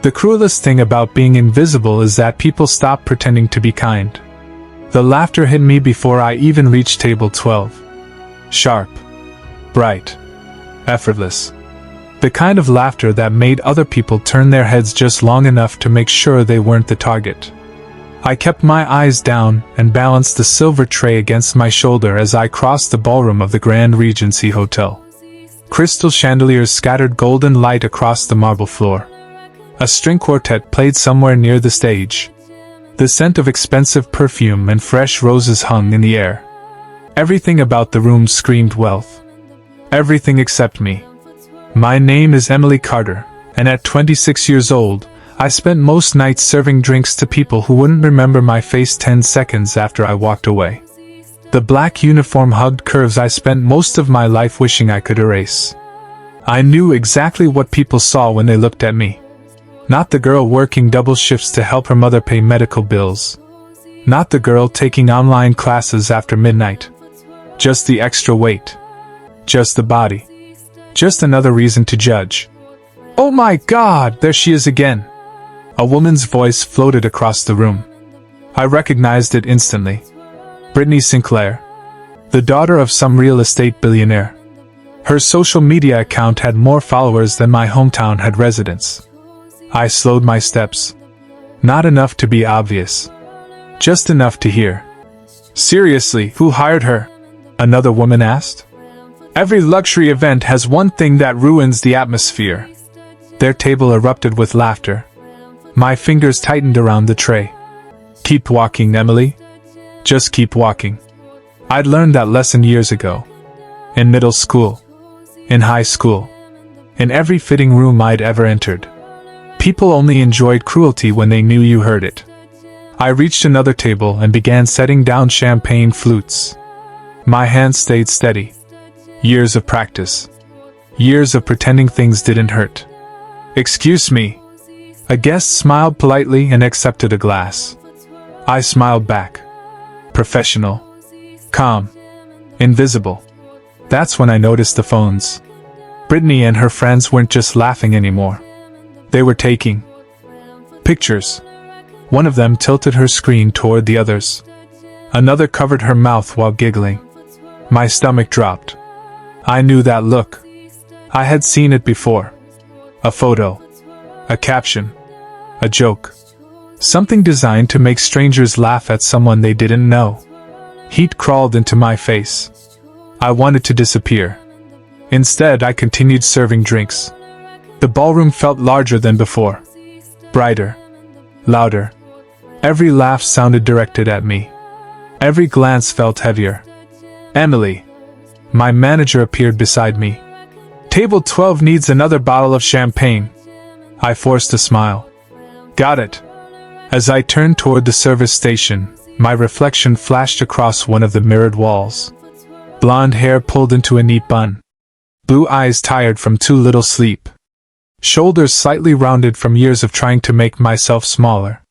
The cruelest thing about being invisible is that people stop pretending to be kind. The laughter hit me before I even reached table 12. Sharp, bright, effortless. The kind of laughter that made other people turn their heads just long enough to make sure they weren't the target. I kept my eyes down and balanced the silver tray against my shoulder as I crossed the ballroom of the Grand Regency Hotel. Crystal chandeliers scattered golden light across the marble floor. A string quartet played somewhere near the stage. The scent of expensive perfume and fresh roses hung in the air. Everything about the room screamed wealth. Everything except me. My name is Emily Carter, and at 26 years old, I spent most nights serving drinks to people who wouldn't remember my face 10 seconds after I walked away. The black uniform hugged curves I spent most of my life wishing I could erase. I knew exactly what people saw when they looked at me. Not the girl working double shifts to help her mother pay medical bills. Not the girl taking online classes after midnight. Just the extra weight. Just the body. Just another reason to judge. "Oh my God, there she is again!" A woman's voice floated across the room. I recognized it instantly. Brittany Sinclair. The daughter of some real estate billionaire. Her social media account had more followers than my hometown had residents. I slowed my steps. Not enough to be obvious. Just enough to hear. "Seriously, who hired her?" another woman asked. "Every luxury event has one thing that ruins the atmosphere." Their table erupted with laughter. My fingers tightened around the tray. "Keep walking, Emily. Just keep walking." I'd learned that lesson years ago. In middle school. In high school. In every fitting room I'd ever entered. People only enjoyed cruelty when they knew you heard it. I reached another table and began setting down champagne flutes. My hands stayed steady. Years of practice. Years of pretending things didn't hurt. "Excuse me." A guest smiled politely and accepted a glass. I smiled back. Professional. Calm. Invisible. That's when I noticed the phones. Brittany and her friends weren't just laughing anymore. They were taking pictures. One of them tilted her screen toward the others. Another covered her mouth while giggling. My stomach dropped. I knew that look. I had seen it before. A photo. A caption. A joke. Something designed to make strangers laugh at someone they didn't know. Heat crawled into my face. I wanted to disappear. Instead, I continued serving drinks. The ballroom felt larger than before. Brighter. Louder. Every laugh sounded directed at me. Every glance felt heavier. "Emily." My manager appeared beside me. "Table 12 needs another bottle of champagne." I forced a smile. "Got it." As I turned toward the service station, my reflection flashed across one of the mirrored walls. Blonde hair pulled into a neat bun. Blue eyes tired from too little sleep. Shoulders slightly rounded from years of trying to make myself smaller.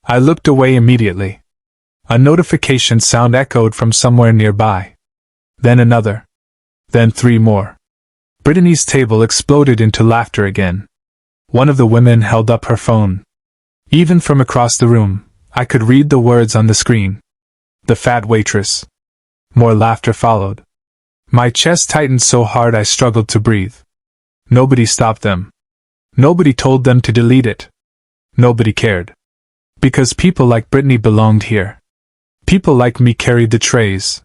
I looked away immediately. A notification sound echoed from somewhere nearby. Then another. Then 3 more. Brittany's table exploded into laughter again. One of the women held up her phone. Even from across the room, I could read the words on the screen. "The fat waitress." More laughter followed. My chest tightened so hard I struggled to breathe. Nobody stopped them. Nobody told them to delete it. Nobody cared. Because people like Brittany belonged here. People like me carried the trays.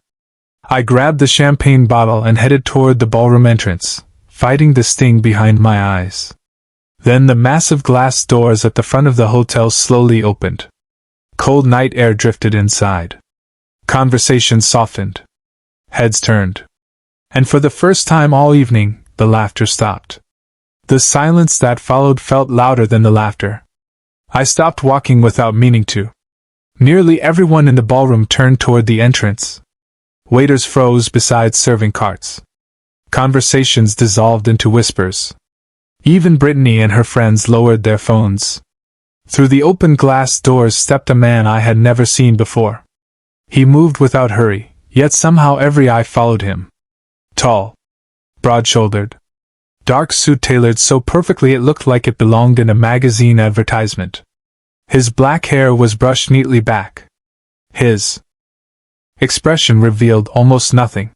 I grabbed the champagne bottle and headed toward the ballroom entrance, fighting the sting behind my eyes. Then the massive glass doors at the front of the hotel slowly opened. Cold night air drifted inside. Conversation softened. Heads turned. And for the first time all evening, the laughter stopped. The silence that followed felt louder than the laughter. I stopped walking without meaning to. Nearly everyone in the ballroom turned toward the entrance. Waiters froze beside serving carts. Conversations dissolved into whispers. Even Brittany and her friends lowered their phones. Through the open glass doors stepped a man I had never seen before. He moved without hurry, yet somehow every eye followed him. Tall. Broad-shouldered. Dark suit tailored so perfectly it looked like it belonged in a magazine advertisement. His black hair was brushed neatly back. His expression revealed almost nothing.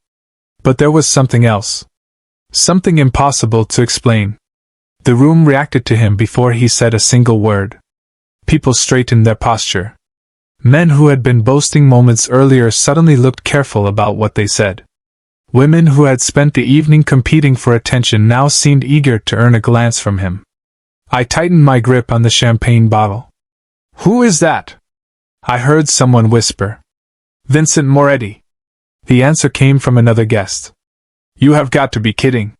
But there was something else. Something impossible to explain. The room reacted to him before he said a single word. People straightened their posture. Men who had been boasting moments earlier suddenly looked careful about what they said. Women who had spent the evening competing for attention now seemed eager to earn a glance from him. I tightened my grip on the champagne bottle. "Who is that?" I heard someone whisper. "Vincent Moretti." The answer came from another guest. "You have got to be kidding."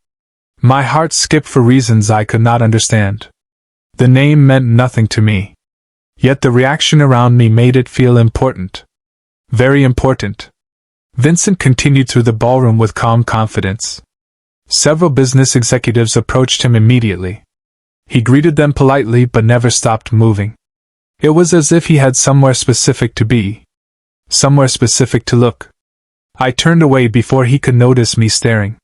My heart skipped for reasons I could not understand. The name meant nothing to me. Yet the reaction around me made it feel important. Very important. Vincent continued through the ballroom with calm confidence. Several business executives approached him immediately. He greeted them politely but never stopped moving. It was as if he had somewhere specific to be. Somewhere specific to look. I turned away before he could notice me staring.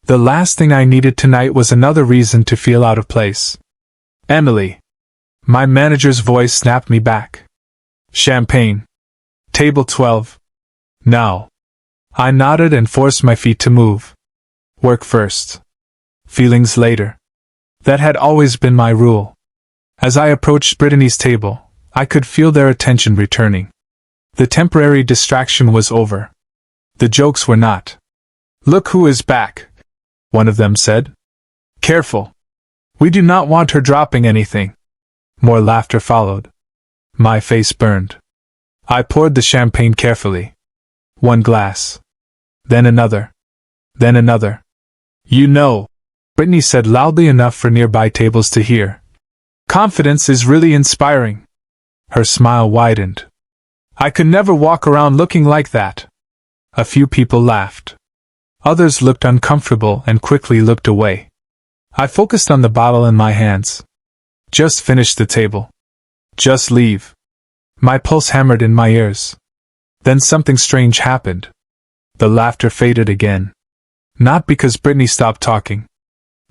The last thing I needed tonight was another reason to feel out of place. "Emily." My manager's voice snapped me back. "Champagne. Table 12. Now." I nodded and forced my feet to move. Work first. Feelings later. That had always been my rule. As I approached Brittany's table, I could feel their attention returning. The temporary distraction was over. The jokes were not. "Look who is back," one of them said. "Careful. We do not want her dropping anything." More laughter followed. My face burned. I poured the champagne carefully. One glass. Then another. Then another. "You know," Brittany said loudly enough for nearby tables to hear. "Confidence is really inspiring." Her smile widened. "I could never walk around looking like that." A few people laughed. Others looked uncomfortable and quickly looked away. I focused on the bottle in my hands. Just finish the table. Just leave. My pulse hammered in my ears. Then something strange happened. The laughter faded again. Not because Brittany stopped talking.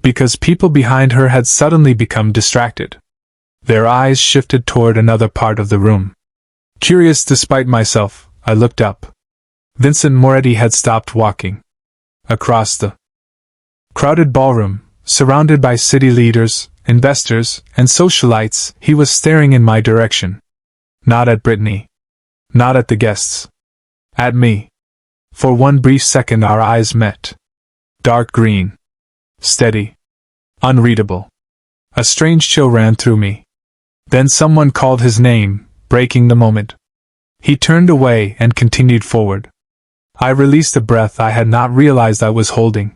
Because people behind her had suddenly become distracted. Their eyes shifted toward another part of the room. Curious despite myself, I looked up. Vincent Moretti had stopped walking. Across the crowded ballroom, surrounded by city leaders, investors, and socialites, he was staring in my direction. Not at Brittany. Not at the guests. At me. For one brief second our eyes met. Dark green. Steady. Unreadable. A strange chill ran through me. Then someone called his name, breaking the moment. He turned away and continued forward. I released a breath I had not realized I was holding.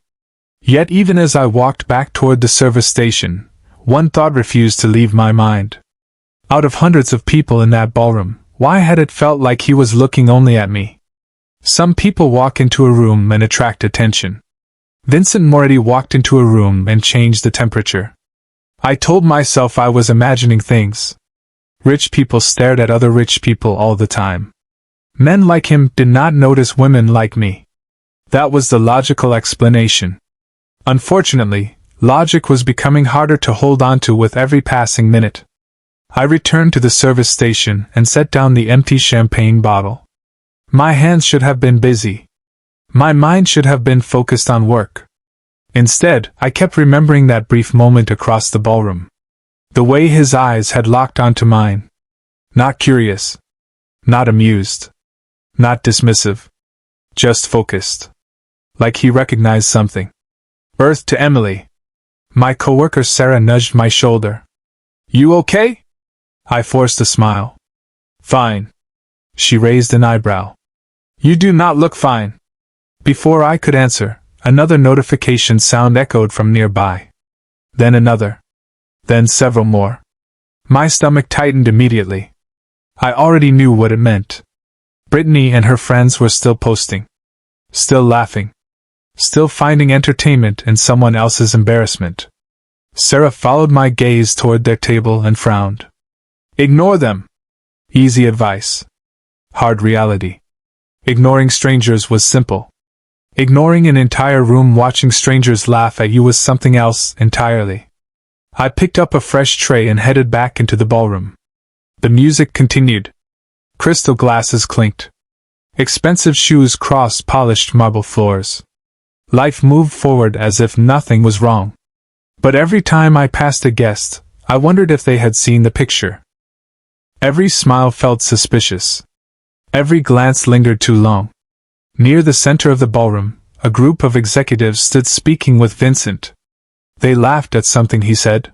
Yet even as I walked back toward the service station, one thought refused to leave my mind. Out of hundreds of people in that ballroom, why had it felt like he was looking only at me? Some people walk into a room and attract attention. Vincent Moretti walked into a room and changed the temperature. I told myself I was imagining things. Rich people stared at other rich people all the time. Men like him did not notice women like me. That was the logical explanation. Unfortunately, logic was becoming harder to hold on to with every passing minute. I returned to the service station and set down the empty champagne bottle. My hands should have been busy. My mind should have been focused on work. Instead, I kept remembering that brief moment across the ballroom. The way his eyes had locked onto mine. Not curious. Not amused. Not dismissive. Just focused. Like he recognized something. "Earth to Emily." My coworker Sarah nudged my shoulder. "You okay?" I forced a smile. "Fine." She raised an eyebrow. "You do not look fine." Before I could answer, another notification sound echoed from nearby. Then another. Then several more. My stomach tightened immediately. I already knew what it meant. Brittany and her friends were still posting. Still laughing. Still finding entertainment in someone else's embarrassment. Sarah followed my gaze toward their table and frowned. "Ignore them." Easy advice. Hard reality. Ignoring strangers was simple. Ignoring an entire room watching strangers laugh at you was something else entirely. I picked up a fresh tray and headed back into the ballroom. The music continued. Crystal glasses clinked. Expensive shoes crossed polished marble floors. Life moved forward as if nothing was wrong. But every time I passed a guest, I wondered if they had seen the picture. Every smile felt suspicious. Every glance lingered too long. Near the center of the ballroom, a group of executives stood speaking with Vincent. They laughed at something he said.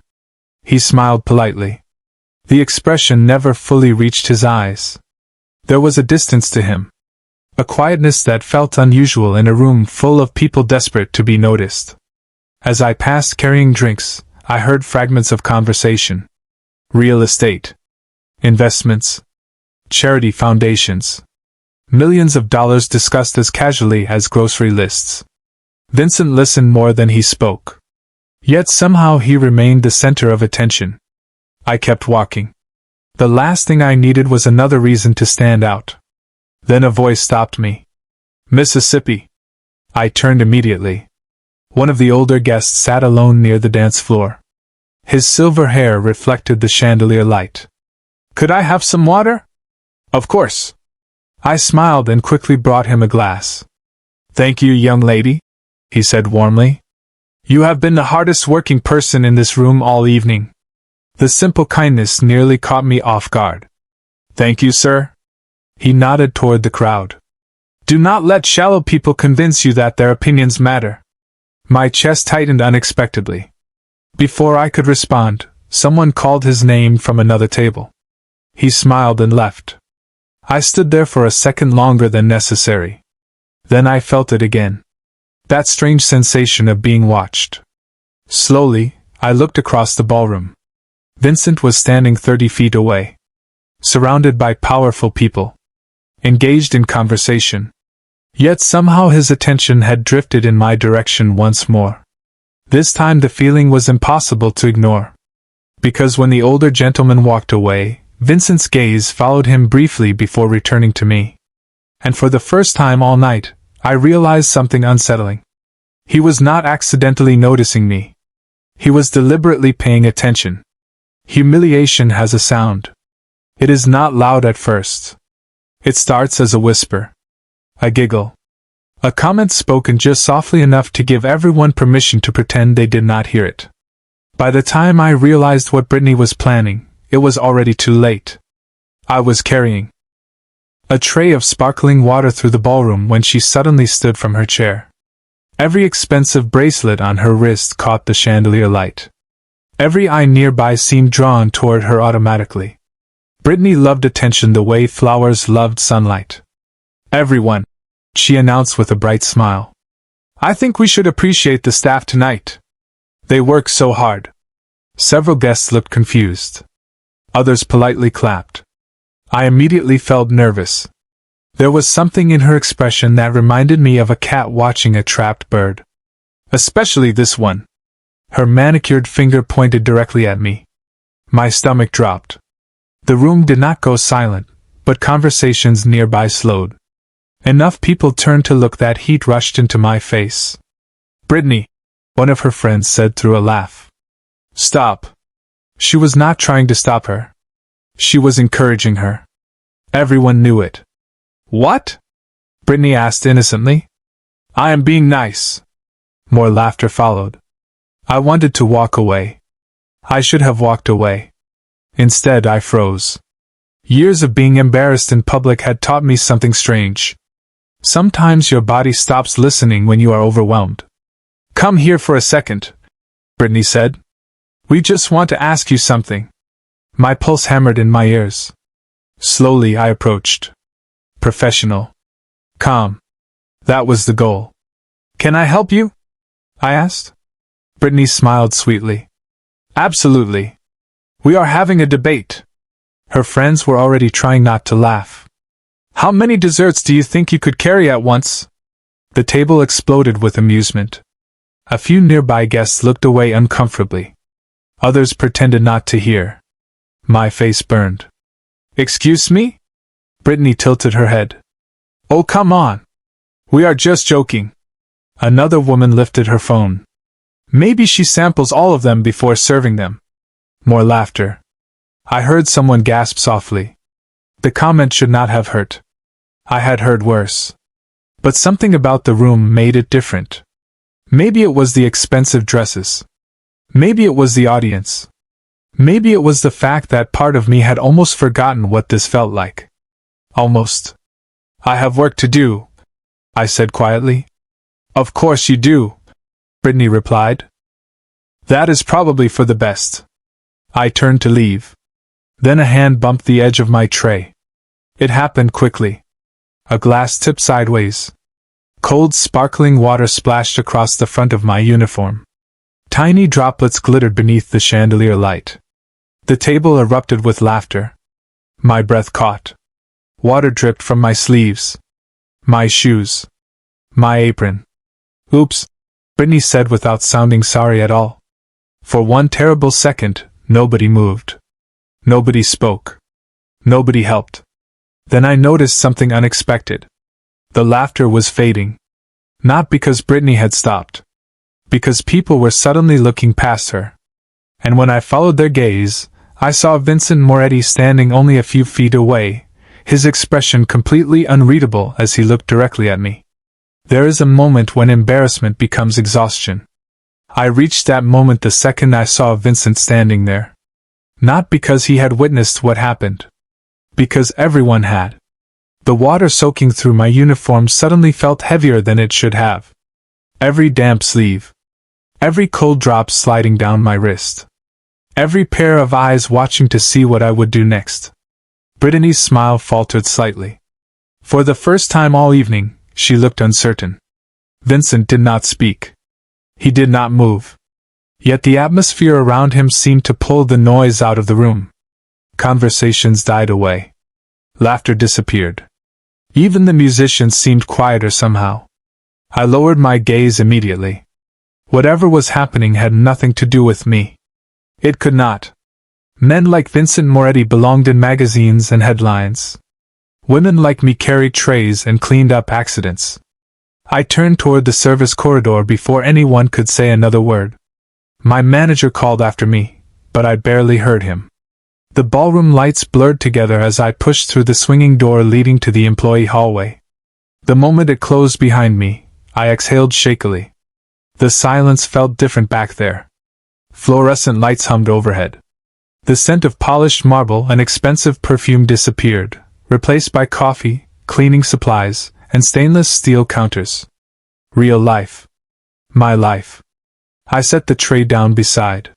He smiled politely. The expression never fully reached his eyes. There was a distance to him. A quietness that felt unusual in a room full of people desperate to be noticed. As I passed carrying drinks, I heard fragments of conversation. Real estate. Investments. Charity foundations. Millions of dollars discussed as casually as grocery lists. Vincent listened more than he spoke. Yet somehow he remained the center of attention. I kept walking. The last thing I needed was another reason to stand out. Then a voice stopped me. Mississippi. I turned immediately. One of the older guests sat alone near the dance floor. His silver hair reflected the chandelier light. Could I have some water? Of course. I smiled and quickly brought him a glass. Thank you, young lady, he said warmly. You have been the hardest working person in this room all evening. The simple kindness nearly caught me off guard. Thank you, sir. He nodded toward the crowd. Do not let shallow people convince you that their opinions matter. My chest tightened unexpectedly. Before I could respond, someone called his name from another table. He smiled and left. I stood there for a second longer than necessary. Then I felt it again. That strange sensation of being watched. Slowly, I looked across the ballroom. Vincent was standing 30 feet away. Surrounded by powerful people. Engaged in conversation. Yet somehow his attention had drifted in my direction once more. This time the feeling was impossible to ignore. Because when the older gentleman walked away, Vincent's gaze followed him briefly before returning to me. And for the first time all night, I realized something unsettling. He was not accidentally noticing me. He was deliberately paying attention. Humiliation has a sound. It is not loud at first. It starts as a whisper. A giggle. A comment spoken just softly enough to give everyone permission to pretend they did not hear it. By the time I realized what Brittany was planning, it was already too late. I was carrying a tray of sparkling water through the ballroom when she suddenly stood from her chair. Every expensive bracelet on her wrist caught the chandelier light. Every eye nearby seemed drawn toward her automatically. Brittany loved attention the way flowers loved sunlight. Everyone, she announced with a bright smile. I think we should appreciate the staff tonight. They work so hard. Several guests looked confused. Others politely clapped. I immediately felt nervous. There was something in her expression that reminded me of a cat watching a trapped bird. Especially this one. Her manicured finger pointed directly at me. My stomach dropped. The room did not go silent, but conversations nearby slowed. Enough people turned to look that heat rushed into my face. Brittany, one of her friends said through a laugh. Stop. She was not trying to stop her. She was encouraging her. Everyone knew it. What? Brittany asked innocently. I am being nice. More laughter followed. I wanted to walk away. I should have walked away. Instead, I froze. Years of being embarrassed in public had taught me something strange. Sometimes your body stops listening when you are overwhelmed. Come here for a second, Brittany said. We just want to ask you something. My pulse hammered in my ears. Slowly I approached. Professional. Calm. That was the goal. Can I help you? I asked. Brittany smiled sweetly. Absolutely. We are having a debate. Her friends were already trying not to laugh. How many desserts do you think you could carry at once? The table exploded with amusement. A few nearby guests looked away uncomfortably. Others pretended not to hear. My face burned. Excuse me? Brittany tilted her head. Oh, come on. We are just joking. Another woman lifted her phone. Maybe she samples all of them before serving them. More laughter. I heard someone gasp softly. The comment should not have hurt. I had heard worse. But something about the room made it different. Maybe it was the expensive dresses. Maybe it was the audience. Maybe it was the fact that part of me had almost forgotten what this felt like. Almost. I have work to do, I said quietly. Of course you do, Brittany replied. That is probably for the best. I turned to leave. Then a hand bumped the edge of my tray. It happened quickly. A glass tipped sideways. Cold, sparkling water splashed across the front of my uniform. Tiny droplets glittered beneath the chandelier light. The table erupted with laughter. My breath caught. Water dripped from my sleeves. My shoes. My apron. Oops, Brittany said without sounding sorry at all. For one terrible second, nobody moved. Nobody spoke. Nobody helped. Then I noticed something unexpected. The laughter was fading. Not because Brittany had stopped. Because people were suddenly looking past her. And when I followed their gaze, I saw Vincent Moretti standing only a few feet away, his expression completely unreadable as he looked directly at me. There is a moment when embarrassment becomes exhaustion. I reached that moment the second I saw Vincent standing there. Not because he had witnessed what happened. Because everyone had. The water soaking through my uniform suddenly felt heavier than it should have. Every damp sleeve. Every cold drop sliding down my wrist. Every pair of eyes watching to see what I would do next. Brittany's smile faltered slightly. For the first time all evening, she looked uncertain. Vincent did not speak. He did not move. Yet the atmosphere around him seemed to pull the noise out of the room. Conversations died away. Laughter disappeared. Even the musicians seemed quieter somehow. I lowered my gaze immediately. Whatever was happening had nothing to do with me. It could not. Men like Vincent Moretti belonged in magazines and headlines. Women like me carried trays and cleaned up accidents. I turned toward the service corridor before anyone could say another word. My manager called after me, but I barely heard him. The ballroom lights blurred together as I pushed through the swinging door leading to the employee hallway. The moment it closed behind me, I exhaled shakily. The silence felt different back there. Fluorescent lights hummed overhead. The scent of polished marble and expensive perfume disappeared, replaced by coffee, cleaning supplies, and stainless steel counters. Real life. My life. I set the tray down beside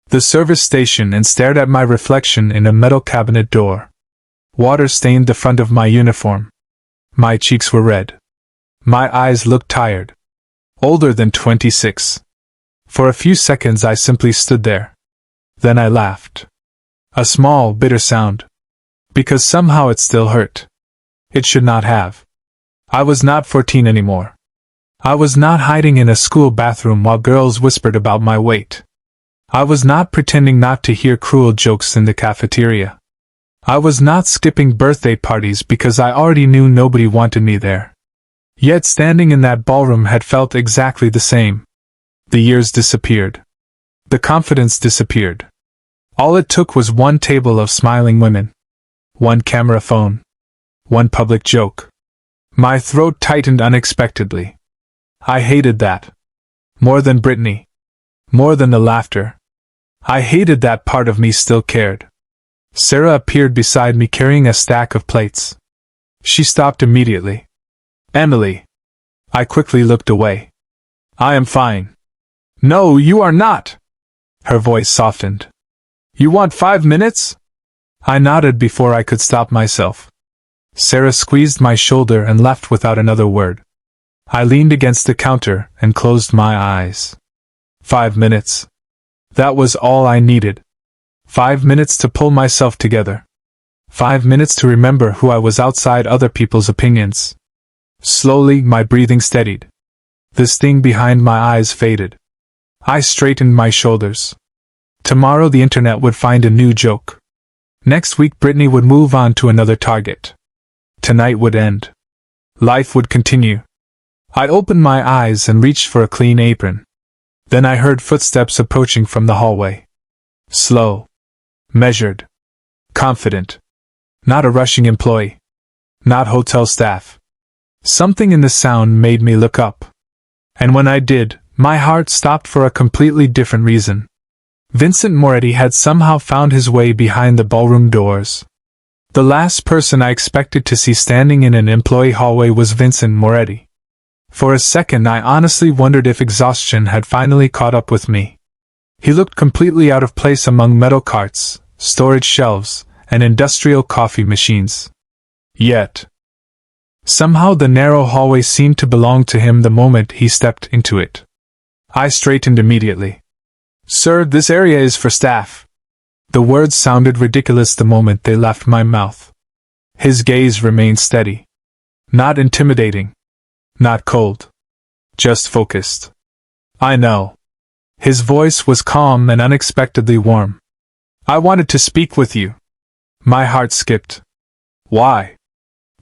the service station and stared at my reflection in a metal cabinet door. Water stained the front of my uniform. My cheeks were red. My eyes looked tired. Older than 26. For a few seconds I simply stood there. Then I laughed. A small, bitter sound. Because somehow it still hurt. It should not have. I was not 14 anymore. I was not hiding in a school bathroom while girls whispered about my weight. I was not pretending not to hear cruel jokes in the cafeteria. I was not skipping birthday parties because I already knew nobody wanted me there. Yet standing in that ballroom had felt exactly the same. The years disappeared. The confidence disappeared. All it took was one table of smiling women. One camera phone. One public joke. My throat tightened unexpectedly. I hated that. More than Brittany. More than the laughter. I hated that part of me still cared. Sarah appeared beside me carrying a stack of plates. She stopped immediately. Emily. I quickly looked away. I am fine. No, you are not. Her voice softened. You want 5 minutes? I nodded before I could stop myself. Sarah squeezed my shoulder and left without another word. I leaned against the counter and closed my eyes. 5 minutes. That was all I needed. 5 minutes to pull myself together. 5 minutes to remember who I was outside other people's opinions. Slowly, my breathing steadied. The sting behind my eyes faded. I straightened my shoulders. Tomorrow the internet would find a new joke. Next week Brittany would move on to another target. Tonight would end. Life would continue. I opened my eyes and reached for a clean apron. Then I heard footsteps approaching from the hallway. Slow. Measured. Confident. Not a rushing employee. Not hotel staff. Something in the sound made me look up. And when I did, my heart stopped for a completely different reason. Vincent Moretti had somehow found his way behind the ballroom doors. The last person I expected to see standing in an employee hallway was Vincent Moretti. For a second I honestly wondered if exhaustion had finally caught up with me. He looked completely out of place among metal carts, storage shelves, and industrial coffee machines. Yet, somehow the narrow hallway seemed to belong to him the moment he stepped into it. I straightened immediately. "Sir, this area is for staff." The words sounded ridiculous the moment they left my mouth. His gaze remained steady. Not intimidating. Not cold. Just focused. "I know." His voice was calm and unexpectedly warm. "I wanted to speak with you." My heart skipped. "Why?"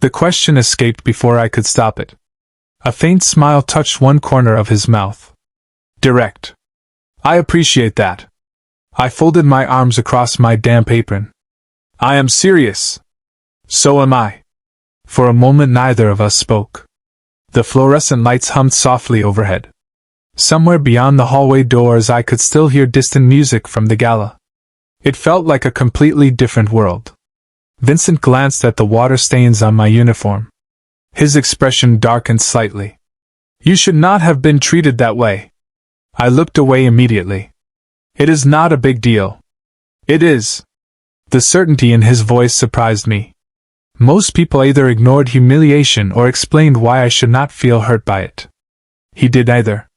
The question escaped before I could stop it. A faint smile touched one corner of his mouth. Direct. "I appreciate that." I folded my arms across my damp apron. "I am serious." "So am I." For a moment neither of us spoke. The fluorescent lights hummed softly overhead. Somewhere beyond the hallway doors I could still hear distant music from the gala. It felt like a completely different world. Vincent glanced at the water stains on my uniform. His expression darkened slightly. "You should not have been treated that way." I looked away immediately. "It is not a big deal." "It is." The certainty in his voice surprised me. Most people either ignored humiliation or explained why I should not feel hurt by it. He did neither.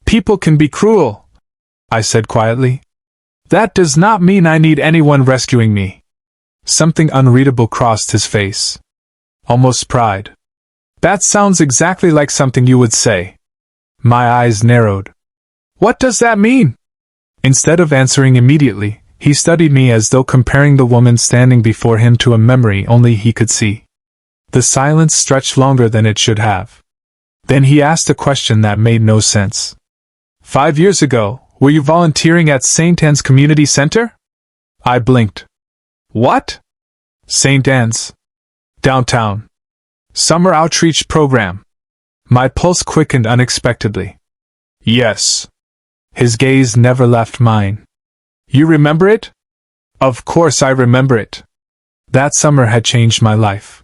"People can be cruel," I said quietly. "That does not mean I need anyone rescuing me." Something unreadable crossed his face. Almost pride. "That sounds exactly like something you would say." My eyes narrowed. "What does that mean?" Instead of answering immediately, he studied me as though comparing the woman standing before him to a memory only he could see. The silence stretched longer than it should have. Then he asked a question that made no sense. 5 years ago, were you volunteering at St. Anne's Community Center?" I blinked. "What?" "St. Anne's. Downtown. Summer outreach program." My pulse quickened unexpectedly. "Yes." His gaze never left mine. "You remember it?" Of course I remember it. That summer had changed my life.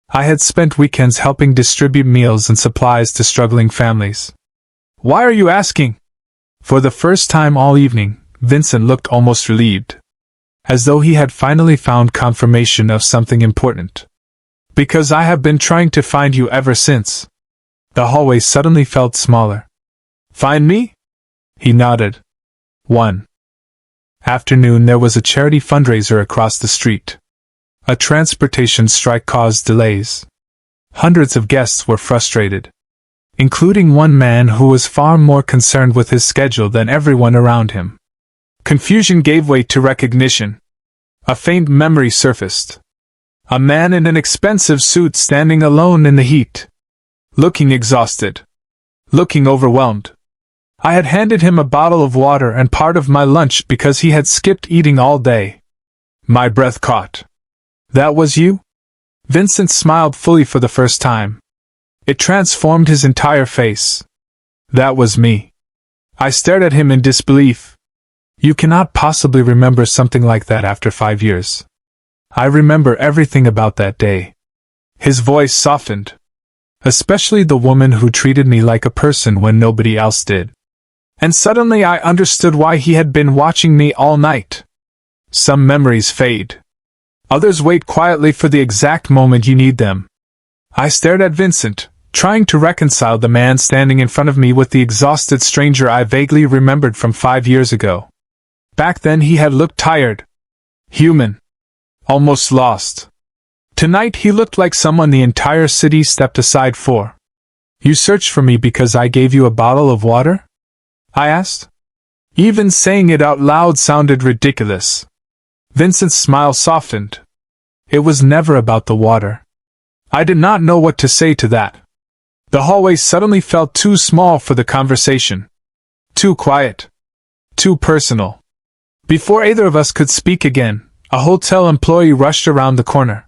I had spent weekends helping distribute meals and supplies to struggling families. "Why are you asking?" For the first time all evening, Vincent looked almost relieved. As though he had finally found confirmation of something important. "Because I have been trying to find you ever since." The hallway suddenly felt smaller. "Find me?" He nodded. One afternoon there was a charity fundraiser across the street. A transportation strike caused delays. Hundreds of guests were frustrated, including one man who was far more concerned with his schedule than everyone around him. Confusion gave way to recognition. A faint memory surfaced. A man in an expensive suit standing alone in the heat. Looking exhausted. Looking overwhelmed. I had handed him a bottle of water and part of my lunch because he had skipped eating all day. My breath caught. "That was you?" Vincent smiled fully for the first time. It transformed his entire face. "That was me." I stared at him in disbelief. "You cannot possibly remember something like that after 5 years." "I remember everything about that day." His voice softened. "Especially the woman who treated me like a person when nobody else did." And suddenly I understood why he had been watching me all night. Some memories fade. Others wait quietly for the exact moment you need them. I stared at Vincent, trying to reconcile the man standing in front of me with the exhausted stranger I vaguely remembered from 5 years ago. Back then he had looked tired. Human. Almost lost. Tonight he looked like someone the entire city stepped aside for. "You searched for me because I gave you a bottle of water?" I asked. Even saying it out loud sounded ridiculous. Vincent's smile softened. "It was never about the water." I did not know what to say to that. The hallway suddenly felt too small for the conversation. Too quiet. Too personal. Before either of us could speak again, a hotel employee rushed around the corner.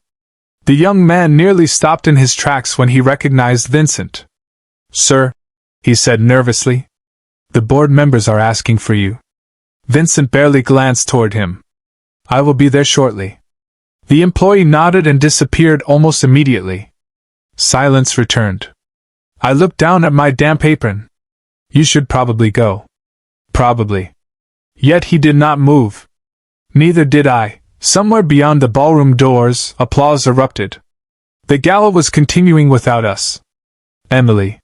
The young man nearly stopped in his tracks when he recognized Vincent. "Sir," he said nervously, "the board members are asking for you." Vincent barely glanced toward him. "I will be there shortly." The employee nodded and disappeared almost immediately. Silence returned. I looked down at my damp apron. "You should probably go." "Probably." Yet he did not move. Neither did I. Somewhere beyond the ballroom doors, applause erupted. The gala was continuing without us. Emily.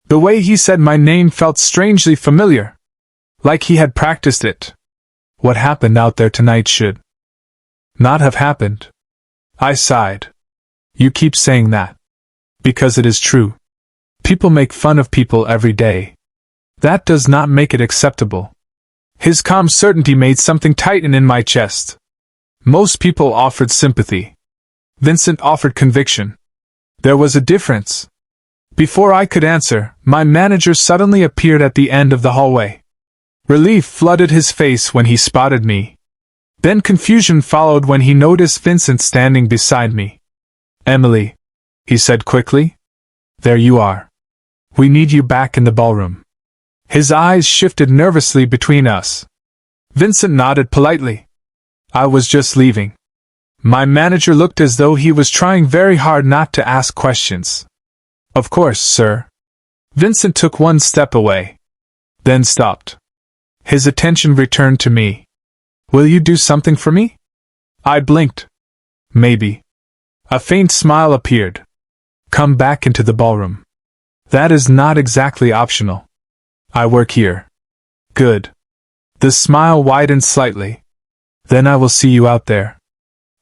The way he said my name felt strangely familiar. Like he had practiced it. What happened out there tonight should not have happened. I sighed. You keep saying that. Because it is true. People make fun of people every day. That does not make it acceptable. His calm certainty made something tighten in my chest. Most people offered sympathy. Vincent offered conviction. There was a difference. Before I could answer, my manager suddenly appeared at the end of the hallway. Relief flooded his face when he spotted me. Then confusion followed when he noticed Vincent standing beside me. "Emily," he said quickly. "There you are. We need you back in the ballroom." His eyes shifted nervously between us. Vincent nodded politely. "I was just leaving." My manager looked as though he was trying very hard not to ask questions. "Of course, sir." Vincent took one step away. Then stopped. His attention returned to me. "Will you do something for me?" I blinked. "Maybe." A faint smile appeared. "Come back into the ballroom. That is not exactly optional. I work here." "Good." The smile widened slightly. "Then I will see you out there."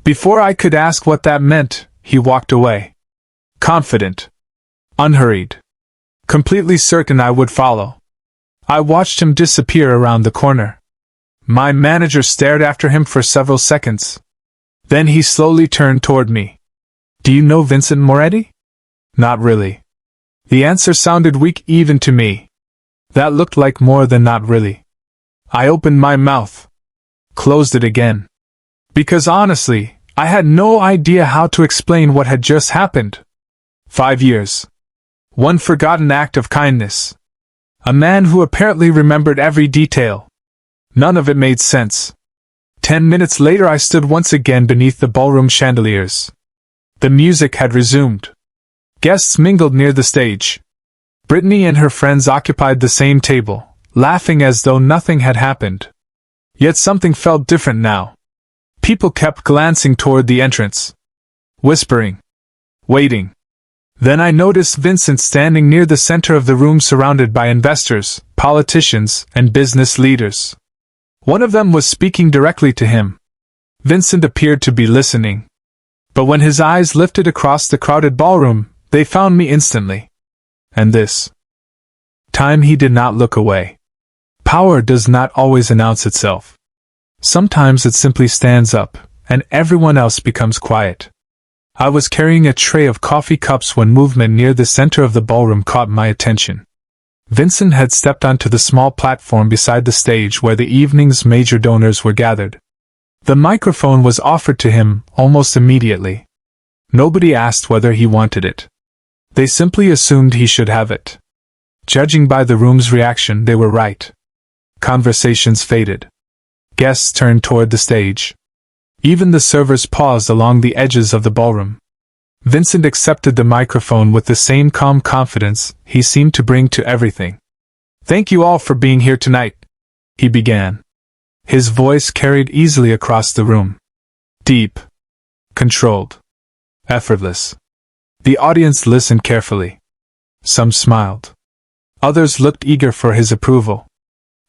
Before I could ask what that meant, he walked away. Confident. Unhurried. Completely certain I would follow. I watched him disappear around the corner. My manager stared after him for several seconds. Then he slowly turned toward me. "Do you know Vincent Moretti?" "Not really." The answer sounded weak even to me. That looked like more than not really. I opened my mouth. Closed it again. Because honestly, I had no idea how to explain what had just happened. 5 years. One forgotten act of kindness. A man who apparently remembered every detail. None of it made sense. 10 minutes later I stood once again beneath the ballroom chandeliers. The music had resumed. Guests mingled near the stage. Brittany and her friends occupied the same table, laughing as though nothing had happened. Yet something felt different now. People kept glancing toward the entrance. Whispering. Waiting. Then I noticed Vincent standing near the center of the room surrounded by investors, politicians, and business leaders. One of them was speaking directly to him. Vincent appeared to be listening. But when his eyes lifted across the crowded ballroom, they found me instantly. And this time he did not look away. Power does not always announce itself. Sometimes it simply stands up, and everyone else becomes quiet. I was carrying a tray of coffee cups when movement near the center of the ballroom caught my attention. Vincent had stepped onto the small platform beside the stage where the evening's major donors were gathered. The microphone was offered to him almost immediately. Nobody asked whether he wanted it. They simply assumed he should have it. Judging by the room's reaction, they were right. Conversations faded. Guests turned toward the stage. Even the servers paused along the edges of the ballroom. Vincent accepted the microphone with the same calm confidence he seemed to bring to everything. "Thank you all for being here tonight," he began. His voice carried easily across the room. Deep. Controlled. Effortless. The audience listened carefully. Some smiled. Others looked eager for his approval.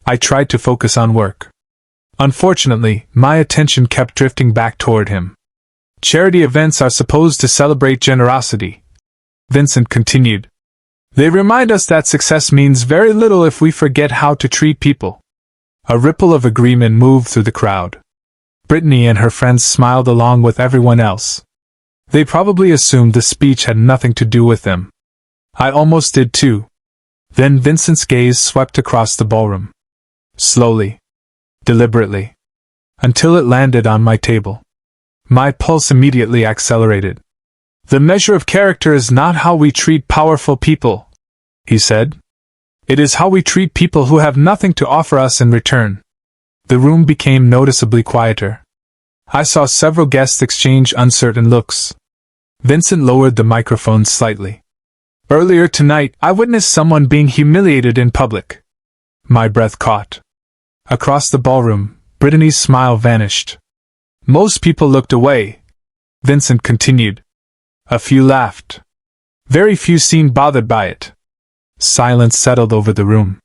I tried to focus on work. Unfortunately, my attention kept drifting back toward him. "Charity events are supposed to celebrate generosity," Vincent continued. "They remind us that success means very little if we forget how to treat people." A ripple of agreement moved through the crowd. Brittany and her friends smiled along with everyone else. They probably assumed the speech had nothing to do with them. I almost did too. Then Vincent's gaze swept across the ballroom. Slowly. Deliberately. Until it landed on my table. My pulse immediately accelerated. The measure of character is not how we treat powerful people, he said. It is how we treat people who have nothing to offer us in return. The room became noticeably quieter. I saw several guests exchange uncertain looks. Vincent lowered the microphone slightly. Earlier tonight, I witnessed someone being humiliated in public. My breath caught. Across the ballroom, Brittany's smile vanished. Most people looked away. Vincent continued. A few laughed. Very few seemed bothered by it. Silence settled over the room.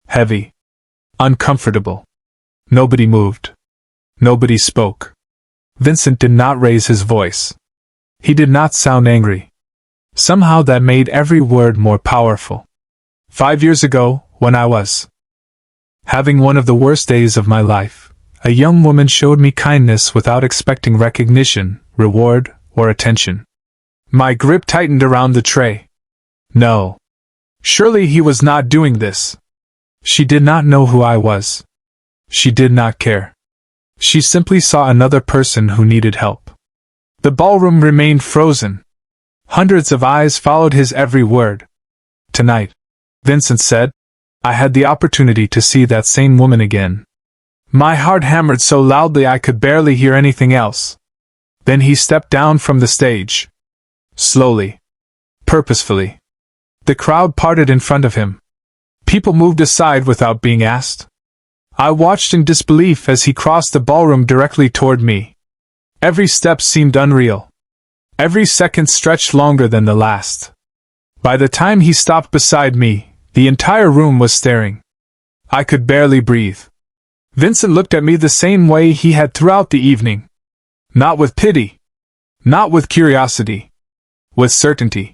Heavy. Uncomfortable. Nobody moved. Nobody spoke. Vincent did not raise his voice. He did not sound angry. Somehow that made every word more powerful. 5 years ago, when I was having one of the worst days of my life, a young woman showed me kindness without expecting recognition, reward, or attention. My grip tightened around the tray. No. Surely he was not doing this. She did not know who I was. She did not care. She simply saw another person who needed help. The ballroom remained frozen. Hundreds of eyes followed his every word. Tonight, Vincent said, I had the opportunity to see that same woman again. My heart hammered so loudly I could barely hear anything else. Then he stepped down from the stage. Slowly. Purposefully. The crowd parted in front of him. People moved aside without being asked. I watched in disbelief as he crossed the ballroom directly toward me. Every step seemed unreal. Every second stretched longer than the last. By the time he stopped beside me, the entire room was staring. I could barely breathe. Vincent looked at me the same way he had throughout the evening. Not with pity. Not with curiosity. With certainty.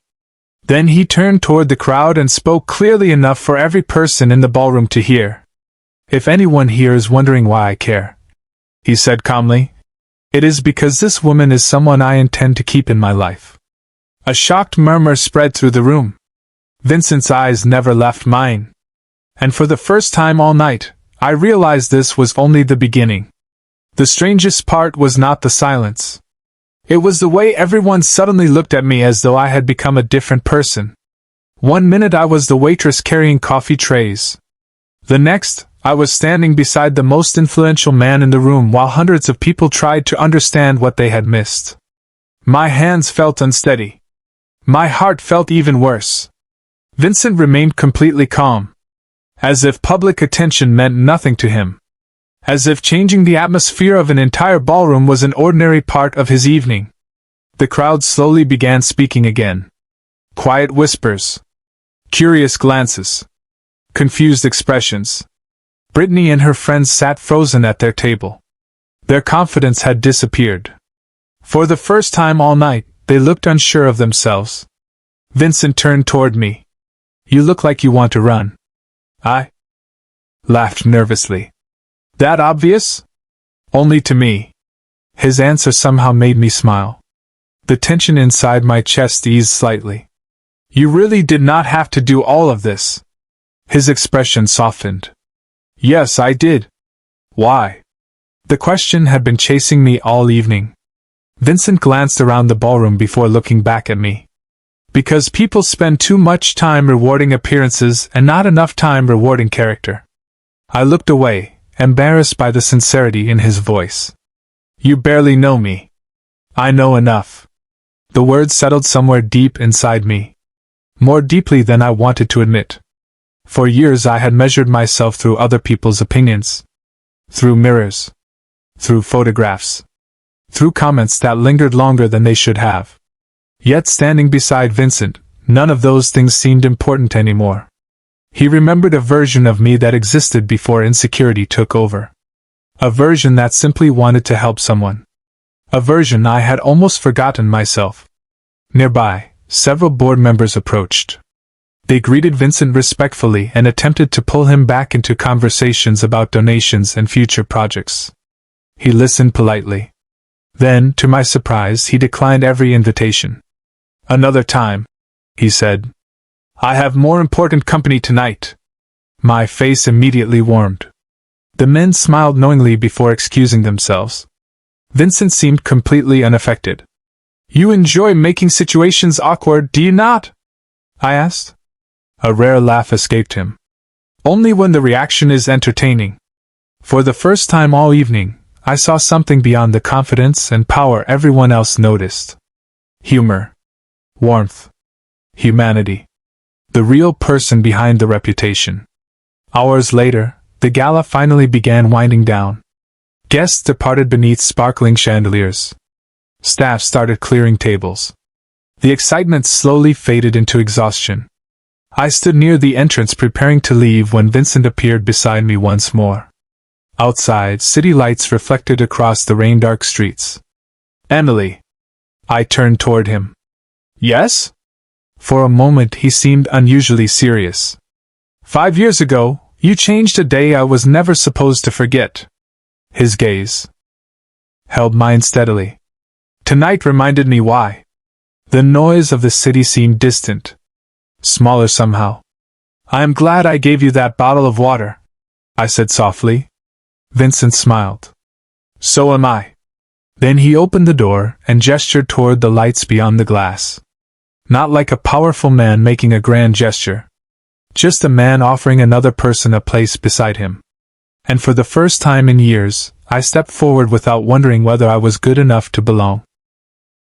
Then he turned toward the crowd and spoke clearly enough for every person in the ballroom to hear. If anyone here is wondering why I care, he said calmly, it is because this woman is someone I intend to keep in my life. A shocked murmur spread through the room. Vincent's eyes never left mine. And for the first time all night, I realized this was only the beginning. The strangest part was not the silence. It was the way everyone suddenly looked at me as though I had become a different person. 1 minute I was the waitress carrying coffee trays. The next, I was standing beside the most influential man in the room while hundreds of people tried to understand what they had missed. My hands felt unsteady. My heart felt even worse. Vincent remained completely calm. As if public attention meant nothing to him. As if changing the atmosphere of an entire ballroom was an ordinary part of his evening. The crowd slowly began speaking again. Quiet whispers. Curious glances. Confused expressions. Brittany and her friends sat frozen at their table. Their confidence had disappeared. For the first time all night, they looked unsure of themselves. Vincent turned toward me. You look like you want to run. I laughed nervously. That obvious? Only to me. His answer somehow made me smile. The tension inside my chest eased slightly. You really did not have to do all of this. His expression softened. Yes, I did. Why? The question had been chasing me all evening. Vincent glanced around the ballroom before looking back at me. Because people spend too much time rewarding appearances and not enough time rewarding character. I looked away, embarrassed by the sincerity in his voice. You barely know me. I know enough. The words settled somewhere deep inside me. More deeply than I wanted to admit. For years I had measured myself through other people's opinions. Through mirrors. Through photographs. Through comments that lingered longer than they should have. Yet standing beside Vincent, none of those things seemed important anymore. He remembered a version of me that existed before insecurity took over. A version that simply wanted to help someone. A version I had almost forgotten myself. Nearby, several board members approached. They greeted Vincent respectfully and attempted to pull him back into conversations about donations and future projects. He listened politely. Then, to my surprise, he declined every invitation. Another time, he said. I have more important company tonight. My face immediately warmed. The men smiled knowingly before excusing themselves. Vincent seemed completely unaffected. You enjoy making situations awkward, do you not? I asked. A rare laugh escaped him. Only when the reaction is entertaining. For the first time all evening, I saw something beyond the confidence and power everyone else noticed. Humor. Warmth. Humanity. The real person behind the reputation. Hours later, the gala finally began winding down. Guests departed beneath sparkling chandeliers. Staff started clearing tables. The excitement slowly faded into exhaustion. I stood near the entrance preparing to leave when Vincent appeared beside me once more. Outside, city lights reflected across the rain-dark streets. Emily. I turned toward him. Yes? For a moment he seemed unusually serious. 5 years ago, you changed a day I was never supposed to forget. His gaze held mine steadily. Tonight reminded me why. The noise of the city seemed distant. Smaller somehow. I am glad I gave you that bottle of water, I said softly. Vincent smiled. So am I. Then he opened the door and gestured toward the lights beyond the glass. Not like a powerful man making a grand gesture. Just a man offering another person a place beside him. And for the first time in years, I stepped forward without wondering whether I was good enough to belong.